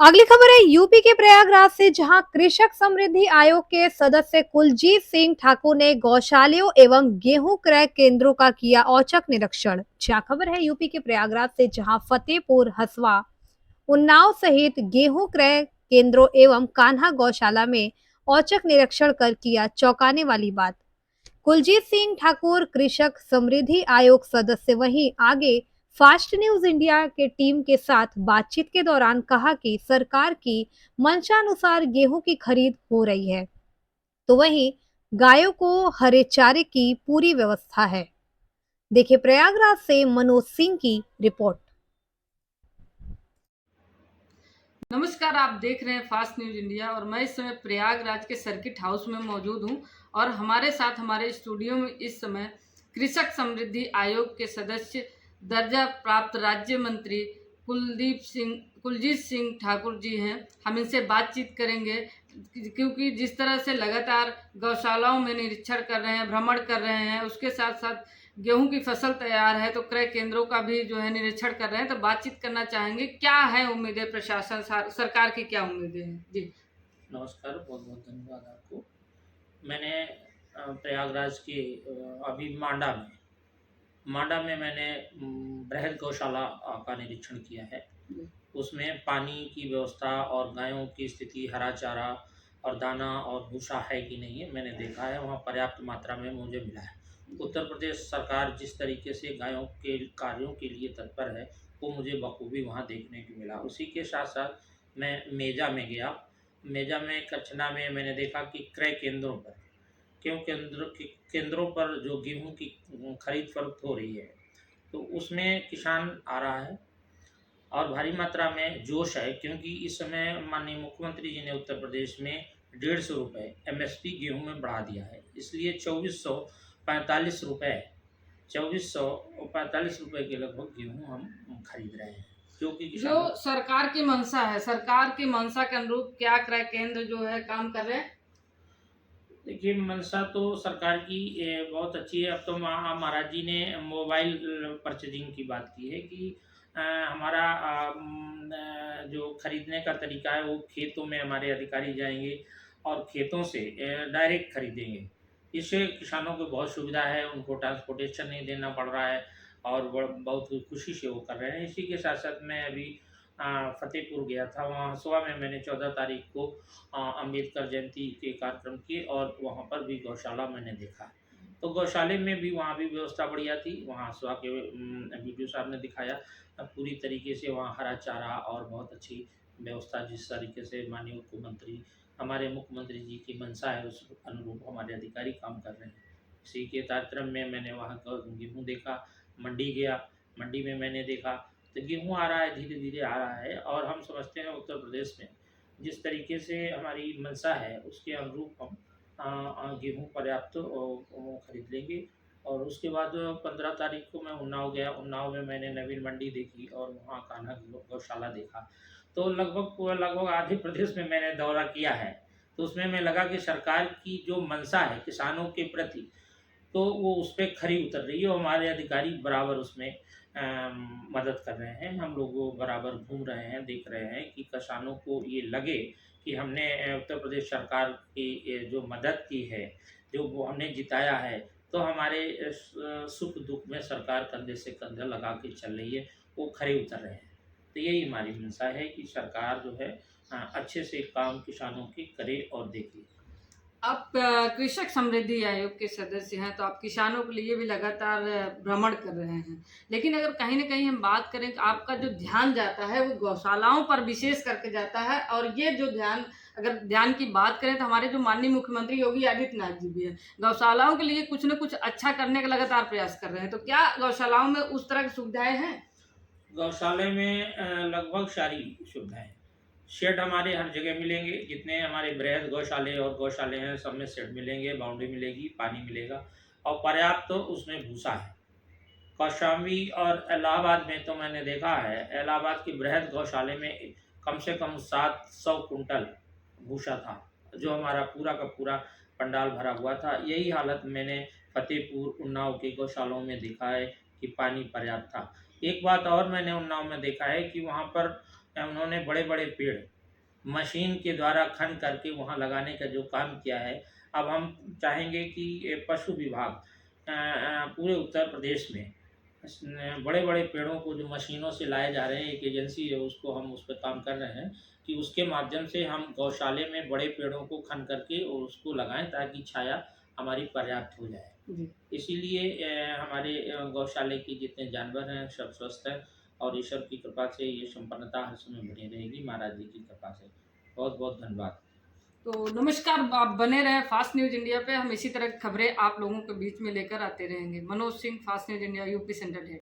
अगली खबर है यूपी के प्रयागराज से, जहां कृषक समृद्धि आयोग के सदस्य कुलजीत सिंह ठाकुर ने गौशालाओं एवं गेहूं क्रय केंद्रों का किया औचक निरीक्षण। क्या खबर है यूपी के प्रयागराज से, जहां फतेहपुर, हसवा, उन्नाव सहित गेहूं क्रय केंद्रों एवं कान्हा गौशाला में औचक निरीक्षण कर किया चौंकाने वाली बात। कुलजीत सिंह ठाकुर कृषक समृद्धि आयोग सदस्य वहीं आगे फास्ट न्यूज इंडिया के टीम के साथ बातचीत के दौरान कहा कि सरकार की मंशानुसार गेहूं की खरीद हो रही है, तो वहीं गायों को हरे चारे की पूरी व्यवस्था है। देखिए प्रयागराज से मनोज सिंह की रिपोर्ट। नमस्कार, आप देख रहे हैं फास्ट न्यूज इंडिया और मैं इस समय प्रयागराज के सर्किट हाउस में मौजूद हूं और हमारे साथ हमारे स्टूडियो में इस समय कृषक समृद्धि आयोग के सदस्य दर्जा प्राप्त राज्य मंत्री कुलजीत सिंह ठाकुर जी हैं। हम इनसे बातचीत करेंगे क्योंकि जिस तरह से लगातार गौशालाओं में निरीक्षण कर रहे हैं, भ्रमण कर रहे हैं, उसके साथ साथ गेहूं की फसल तैयार है तो क्रय केंद्रों का भी जो है निरीक्षण कर रहे हैं। तो बातचीत करना चाहेंगे, क्या है उम्मीदें प्रशासन सरकार की, क्या उम्मीदें हैं जी। नमस्कार, बहुत बहुत धन्यवाद आपको। मैंने प्रयागराज के अभी मांडा में मैंने बृहद गौशाला का निरीक्षण किया है। उसमें पानी की व्यवस्था और गायों की स्थिति, हरा चारा और दाना और भूसा है कि नहीं है मैंने देखा है, वहाँ पर्याप्त मात्रा में मुझे मिला है। उत्तर प्रदेश सरकार जिस तरीके से गायों के कार्यों के लिए तत्पर है वो मुझे बखूबी वहाँ देखने को मिला। उसी के साथ साथ मैं मेजा में गया। मेजा में कच्छना में मैंने देखा कि क्रय केंद्रों पर केंद्रों पर जो गेहूं की खरीद फरोख्त हो रही है तो उसमें किसान आ रहा है और भारी मात्रा में जोश है, क्योंकि इस समय माननीय मुख्यमंत्री जी ने उत्तर प्रदेश में 150 रुपये एमएसपी गेहूं में बढ़ा दिया है, इसलिए 2445 रुपये के लगभग गेहूं हम खरीद रहे हैं, जो कि जो सरकार की मंशा है, सरकार की मंशा के अनुरूप क्या क्रय केंद्र जो है काम कर रहे हैं? देखिए, मंशा तो सरकार की बहुत अच्छी है। अब तो महाराज जी ने मोबाइल परचेजिंग की बात की है कि हमारा जो खरीदने का तरीका है वो खेतों में हमारे अधिकारी जाएंगे और खेतों से डायरेक्ट खरीदेंगे। इससे किसानों को बहुत सुविधा है, उनको ट्रांसपोर्टेशन नहीं देना पड़ रहा है और बहुत खुशी से वो कर रहे हैं। इसी के साथ साथ मैं अभी फतेहपुर गया था, वहाँ हसुआ में मैंने 14 तारीख को अम्बेडकर जयंती के कार्यक्रम किए और वहाँ पर भी गौशाला मैंने देखा। तो गौशाले में भी वहाँ भी व्यवस्था बढ़िया थी। वहाँ हसुआ के वीडियो साहब ने दिखाया पूरी तरीके से वहाँ हरा चारा और बहुत अच्छी व्यवस्था, जिस तरीके से माननीय हमारे मुख्यमंत्री जी की मंशा है उस अनुरूप हमारे अधिकारी काम कर रहे हैं। इसी के कार्यक्रम में मैंने वहाँ का गेहूँ देखा। मंडी गया, मंडी में मैंने देखा तो गेहूँ आ रहा है, धीरे धीरे आ रहा है और हम समझते हैं उत्तर प्रदेश में जिस तरीके से हमारी मंशा है उसके अनुरूप हम गेहूँ पर्याप्त खरीद लेंगे। और उसके बाद 15 तारीख को मैं उन्नाव गया। उन्नाव में मैंने नवीन मंडी देखी और वहाँ कान्हा गौशाला देखा। तो लगभग लगभग आधे प्रदेश में मैंने दौरा किया है। तो उसमें मैं लगा कि सरकार की जो मंशा है किसानों के प्रति, तो वो उस पर खरी उतर रही है और हमारे अधिकारी बराबर उसमें मदद कर रहे हैं। हम लोग वो बराबर घूम रहे हैं, देख रहे हैं कि किसानों को ये लगे कि हमने उत्तर प्रदेश सरकार की जो मदद की है, जो वो हमने जिताया है, तो हमारे सुख दुख में सरकार कंधे से कंधा लगा के चल रही है, वो खरे उतर रहे हैं। तो यही हमारी मंशा है कि सरकार जो है अच्छे से काम किसानों की करे और देखे। आप कृषक समृद्धि आयोग के सदस्य हैं तो आप किसानों के लिए भी लगातार भ्रमण कर रहे हैं, लेकिन अगर कहीं ना कहीं हम बात करें तो आपका जो ध्यान जाता है वो गौशालाओं पर विशेष करके जाता है। और ये जो ध्यान, अगर ध्यान की बात करें तो हमारे जो माननीय मुख्यमंत्री योगी आदित्यनाथ जी भी हैं, गौशालाओं के लिए कुछ न कुछ अच्छा करने का लगातार प्रयास कर रहे हैं। तो क्या गौशालाओं में उस तरह की सुविधाएं हैं? गौशाले में लगभग सारी सुविधाएं, शेड हमारे हर जगह मिलेंगे। जितने हमारे बृहद गौशाले हैं सब में शेड मिलेंगे, बाउंड्री मिलेगी, पानी मिलेगा और पर्याप्त तो उसमें भूसा है। कौशाम्बी और इलाहाबाद में तो मैंने देखा है, इलाहाबाद की बृहद गौशाले में कम से कम 700 कुंटल भूसा था, जो हमारा पूरा का पूरा पंडाल भरा हुआ था। यही हालत मैंने फतेहपुर, उन्नाव के गौशालों में देखा है कि पानी पर्याप्त था। एक बात और मैंने उन्नाव में देखा है कि वहाँ पर उन्होंने बड़े बड़े पेड़ मशीन के द्वारा खन करके वहाँ लगाने का जो काम किया है, अब हम चाहेंगे कि ये पशु विभाग पूरे उत्तर प्रदेश में बड़े बड़े पेड़ों को जो मशीनों से लाए जा रहे हैं, एक एजेंसी है उसको हम उस पर काम कर रहे हैं कि उसके माध्यम से हम गौशाले में बड़े पेड़ों को खन करके और उसको लगाएं ताकि छाया हमारी पर्याप्त हो जाए। जी। इसीलिए हमारे गौशाले के जितने जानवर हैं सब स्वस्थ हैं और ईश्वर की कृपा से ये संपन्नता हर समय बनी रहेगी, महाराज जी की कृपा से। बहुत बहुत धन्यवाद। तो नमस्कार, आप बने रहें फास्ट न्यूज़ इंडिया पे। हम इसी तरह की खबरें आप लोगों के बीच में लेकर आते रहेंगे। Manoj Singh, fast news India, UP central head.